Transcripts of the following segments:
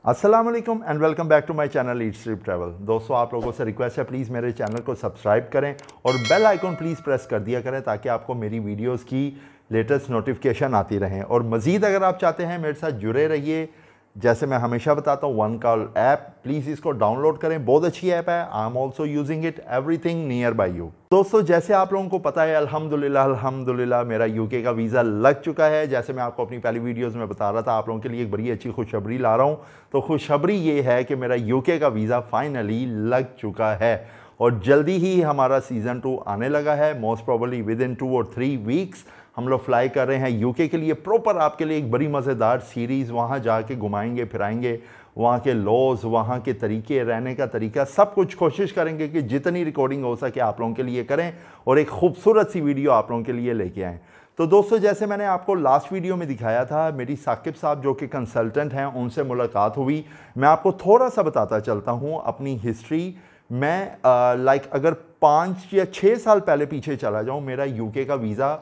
अस्सलाम वालेकुम and welcome back to my channel eat strip travel. दोस्तों, आप लोगों से रिक्वेस्ट है, प्लीज़ मेरे चैनल को सब्सक्राइब करें और बेल आइकॉन प्लीज़ प्रेस कर दिया करें ताकि आपको मेरी वीडियोस की लेटेस्ट नोटिफिकेशन आती रहें। और मज़ीद अगर आप चाहते हैं मेरे साथ जुड़े रहिए, जैसे मैं हमेशा बताता हूँ, वन कॉल ऐप प्लीज़ इसको डाउनलोड करें, बहुत अच्छी ऐप है। I am also using it, everything near by you. दोस्तों, जैसे आप लोगों को पता है, अल्हम्दुलिल्लाह मेरा यूके का वीज़ा लग चुका है। जैसे मैं आपको अपनी पहली वीडियोस में बता रहा था, आप लोगों के लिए एक बड़ी अच्छी खुशखबरी ला रहा हूँ। तो खुशखबरी ये है कि मेरा यूके का वीज़ा फाइनली लग चुका है और जल्दी ही हमारा सीज़न 2 आने लगा है। मोस्ट प्रोबेबली विद इन 2 और 3 वीक्स हम लोग फ्लाई कर रहे हैं यूके के लिए। प्रॉपर आपके लिए एक बड़ी मज़ेदार सीरीज़, वहाँ जाके घुमाएंगे फिराएंगे, वहाँ के लॉज, वहाँ के तरीके, रहने का तरीका, सब कुछ कोशिश करेंगे कि जितनी रिकॉर्डिंग हो सके आप लोगों के लिए करें और एक खूबसूरत सी वीडियो आप लोगों के लिए लेके आएँ। तो दोस्तों, जैसे मैंने आपको लास्ट वीडियो में दिखाया था, मेरी साकिब साहब जो कि कंसल्टेंट हैं, उनसे मुलाकात हुई। मैं आपको थोड़ा सा बताता चलता हूँ अपनी हिस्ट्री। मैं अगर 5 या 6 साल पहले पीछे चला जाऊँ, मेरा यूके का वीज़ा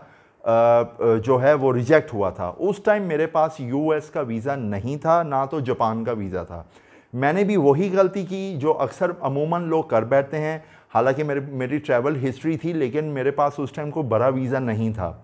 जो है वो रिजेक्ट हुआ था। उस टाइम मेरे पास यूएस का वीज़ा नहीं था, ना तो जापान का वीज़ा था। मैंने भी वही गलती की जो अक्सर अमूमन लोग कर बैठते हैं। हालांकि मेरी ट्रैवल हिस्ट्री थी, लेकिन मेरे पास उस टाइम कोई बड़ा वीज़ा नहीं था।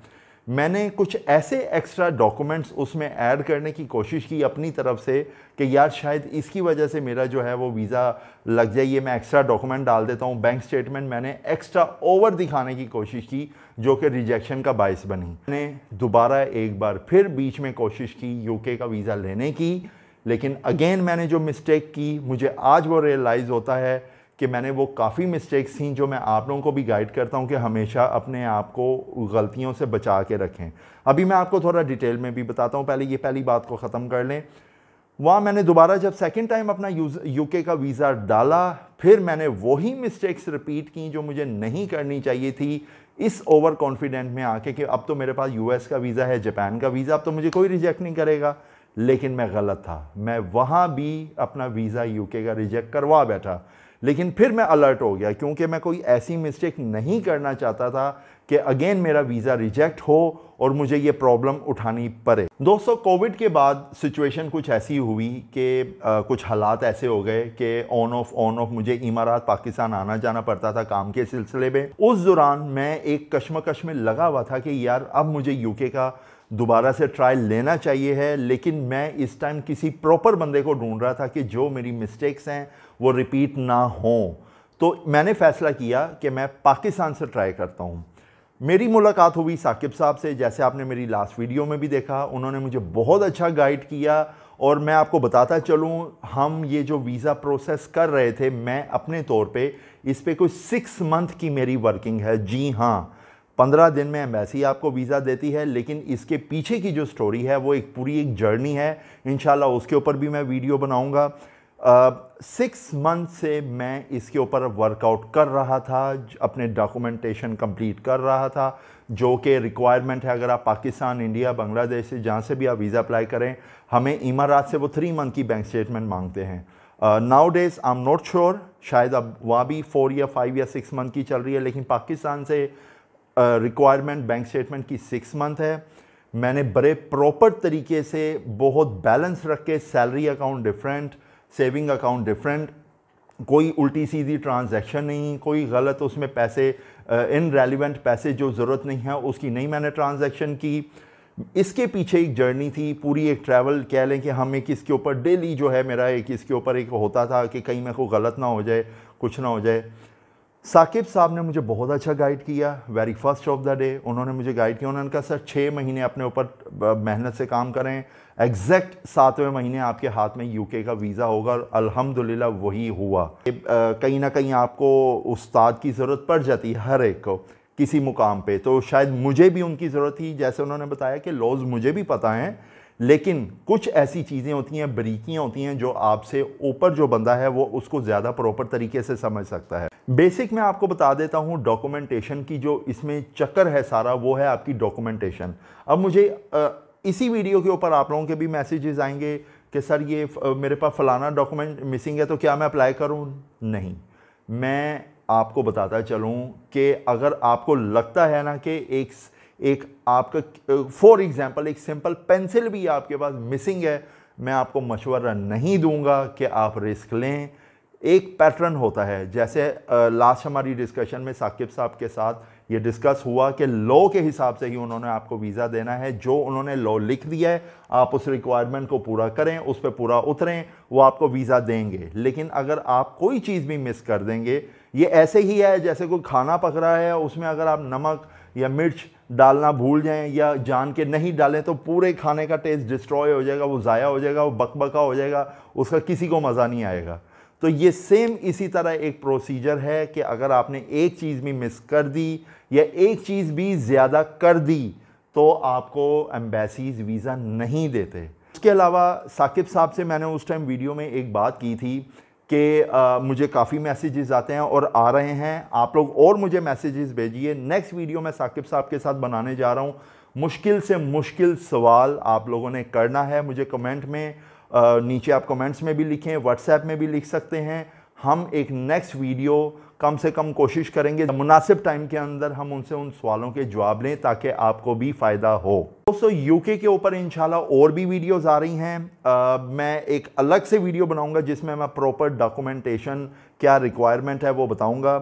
मैंने कुछ ऐसे एक्स्ट्रा डॉक्यूमेंट्स उसमें ऐड करने की कोशिश की अपनी तरफ से कि यार शायद इसकी वजह से मेरा जो है वो वीज़ा लग जाए। ये मैं एक्स्ट्रा डॉक्यूमेंट डाल देता हूँ। बैंक स्टेटमेंट मैंने एक्स्ट्रा ओवर दिखाने की कोशिश की जो कि रिजेक्शन का बायस बनी। मैंने दोबारा एक बार फिर बीच में कोशिश की यूके का वीज़ा लेने की, लेकिन अगेन मैंने जो मिस्टेक की, मुझे आज वो रियलाइज़ होता है कि मैंने वो काफ़ी मिस्टेक्स थी जो मैं आप लोगों को भी गाइड करता हूं कि हमेशा अपने आप को गलतियों से बचा के रखें। अभी मैं आपको थोड़ा डिटेल में भी बताता हूं, पहले ये पहली बात को ख़त्म कर लें। वहाँ मैंने दोबारा जब सेकंड टाइम अपना यूके का वीज़ा डाला, फिर मैंने वही मिस्टेक्स रिपीट की जो मुझे नहीं करनी चाहिए थी, इस ओवर कॉन्फिडेंट में आके कि अब तो मेरे पास यूएस का वीज़ा है, जापान का वीज़ा, अब तो मुझे कोई रिजेक्ट नहीं करेगा। लेकिन मैं गलत था, मैं वहाँ भी अपना वीज़ा यूके का रिजेक्ट करवा बैठा। लेकिन फिर मैं अलर्ट हो गया क्योंकि मैं कोई ऐसी मिस्टेक नहीं करना चाहता था कि अगेन मेरा वीज़ा रिजेक्ट हो और मुझे ये प्रॉब्लम उठानी पड़े। दोस्तों, कोविड के बाद सिचुएशन कुछ ऐसी हुई कि कुछ हालात ऐसे हो गए कि ऑन ऑफ मुझे इमारात पाकिस्तान आना जाना पड़ता था काम के सिलसिले में। उस दौरान मैं एक कश्मकश में लगा हुआ था कि यार अब मुझे यूके का दोबारा से ट्रायल लेना चाहिए है, लेकिन मैं इस टाइम किसी प्रॉपर बंदे को ढूंढ रहा था कि जो मेरी मिस्टेक्स हैं वो रिपीट ना हों। तो मैंने फैसला किया कि मैं पाकिस्तान से ट्राई करता हूं। मेरी मुलाकात हुई साकिब साहब से, जैसे आपने मेरी लास्ट वीडियो में भी देखा। उन्होंने मुझे बहुत अच्छा गाइड किया और मैं आपको बताता चलूं, हम ये जो वीज़ा प्रोसेस कर रहे थे, मैं अपने तौर पे इस पे कोई 6 मंथ की मेरी वर्किंग है। जी हाँ, 15 दिन में एम्बेसी आपको वीज़ा देती है, लेकिन इसके पीछे की जो स्टोरी है वो एक पूरी एक जर्नी है। इंशाल्लाह उसके ऊपर भी मैं वीडियो बनाऊंगा। 6 मंथ से मैं इसके ऊपर वर्कआउट कर रहा था, अपने डॉक्यूमेंटेशन कंप्लीट कर रहा था, जो कि रिक्वायरमेंट है। अगर आप पाकिस्तान, इंडिया, बांग्लादेश से जहाँ से भी आप वीज़ा अप्लाई करें, हमें इमारात से वो 3 मंथ की बैंक स्टेटमेंट मांगते हैं। Now days I am not sure, शायद अब वहाँ भी 4 या 5 या 6 मंथ की चल रही है, लेकिन पाकिस्तान से रिक्वायरमेंट बैंक स्टेटमेंट की 6 मंथ है। मैंने बड़े प्रॉपर तरीके से बहुत बैलेंस रख के, salary account different, saving account different, कोई उल्टी सीधी ट्रांजैक्शन नहीं, कोई गलत उसमें पैसे, इनरेलिवेंट पैसे जो ज़रूरत नहीं है उसकी नहीं मैंने ट्रांजैक्शन की। इसके पीछे एक जर्नी थी, पूरी एक ट्रैवल कह लें कि हम एक इसके ऊपर डेली जो है मेरा एक इसके ऊपर एक होता था कि कहीं मेरे को गलत ना हो जाए, कुछ ना हो जाए। साकिब साहब ने मुझे बहुत अच्छा गाइड किया। Very first of the day उन्होंने मुझे गाइड किया। उन्होंने कहा सर 6 महीने अपने ऊपर मेहनत से काम करें, एग्जैक्ट 7वें महीने आपके हाथ में यूके का वीज़ा होगा। और अल्हम्दुलिल्लाह वही हुआ। कहीं ना कहीं आपको उस्ताद की ज़रूरत पड़ जाती है हर एक को किसी मुकाम पे, तो शायद मुझे भी उनकी ज़रूरत थी। जैसे उन्होंने बताया कि लॉज मुझे भी पता हैं, लेकिन कुछ ऐसी चीज़ें होती हैं, बारीकियाँ होती हैं जो आपसे ऊपर जो बंदा है वो उसको ज़्यादा प्रॉपर तरीके से समझ सकता है। बेसिक मैं आपको बता देता हूँ डॉक्यूमेंटेशन की जो इसमें चक्कर है सारा, वो है आपकी डॉक्यूमेंटेशन। अब मुझे इसी वीडियो के ऊपर आप लोगों के भी मैसेजेस आएंगे कि सर ये मेरे पास फ़लाना डॉक्यूमेंट मिसिंग है, तो क्या मैं अप्लाई करूँ? नहीं, मैं आपको बताता चलूँ कि अगर आपको लगता है ना कि एक आपका फॉर एग्जांपल एक सिंपल पेंसिल भी आपके पास मिसिंग है, मैं आपको मशवरा नहीं दूंगा कि आप रिस्क लें। एक पैटर्न होता है, जैसे लास्ट हमारी डिस्कशन में साकिब साहब के साथ ये डिस्कस हुआ कि लॉ के हिसाब से ही उन्होंने आपको वीज़ा देना है। जो उन्होंने लॉ लिख दिया है आप उस रिक्वायरमेंट को पूरा करें, उस पर पूरा उतरें, वो आपको वीज़ा देंगे। लेकिन अगर आप कोई चीज़ भी मिस कर देंगे, ये ऐसे ही है जैसे कोई खाना पक रहा है, उसमें अगर आप नमक या मिर्च डालना भूल जाएं या जान के नहीं डालें तो पूरे खाने का टेस्ट डिस्ट्रॉय हो जाएगा, वो ज़ाया हो जाएगा, वो बकबका हो जाएगा, उसका किसी को मज़ा नहीं आएगा। तो ये सेम इसी तरह एक प्रोसीजर है कि अगर आपने एक चीज़ भी मिस कर दी या एक चीज़ भी ज़्यादा कर दी तो आपको एम्बेसीज वीज़ा नहीं देते। उसके अलावा साकिब साहब से मैंने उस टाइम वीडियो में एक बात की थी कि मुझे काफ़ी मैसेजेस आते हैं और आ रहे हैं, आप लोग और मुझे मैसेजेस भेजिए। नेक्स्ट वीडियो मैं साकिब साहब के साथ बनाने जा रहा हूँ। मुश्किल से मुश्किल सवाल आप लोगों ने करना है, मुझे कमेंट में नीचे आप कमेंट्स में भी लिखें, व्हाट्सएप में भी लिख सकते हैं। हम एक नेक्स्ट वीडियो कम से कम कोशिश करेंगे मुनासिब टाइम के अंदर हम उनसे उन सवालों के जवाब लें ताकि आपको भी फ़ायदा हो। दोस्तों यूके के ऊपर इंशाल्लाह और भी वीडियोस आ रही हैं। मैं एक अलग से वीडियो बनाऊंगा जिसमें मैं प्रॉपर डॉक्यूमेंटेशन क्या रिक्वायरमेंट है वो बताऊंगा।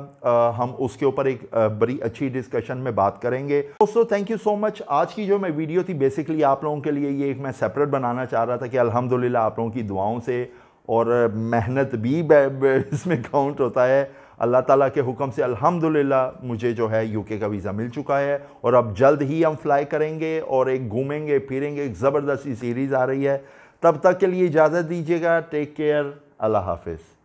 हम उसके ऊपर एक बड़ी अच्छी डिस्कशन में बात करेंगे। दोस्तों थैंक यू सो मच। आज की जो मैं वीडियो थी बेसिकली आप लोगों के लिए ये एक मैं सेपरेट बनाना चाह रहा था कि अल्हम्दुलिल्लाह आप लोगों की दुआओं से और मेहनत भी इसमें काउंट होता है। अल्लाह ताला के हुक्म से अल्हम्दुलिल्लाह मुझे जो है यूके का वीज़ा मिल चुका है और अब जल्द ही हम फ्लाई करेंगे और एक घूमेंगे फिरेंगे। एक ज़बरदस्त सीरीज़ आ रही है। तब तक के लिए इजाज़त दीजिएगा। Take care. अल्लाह हाफिज़।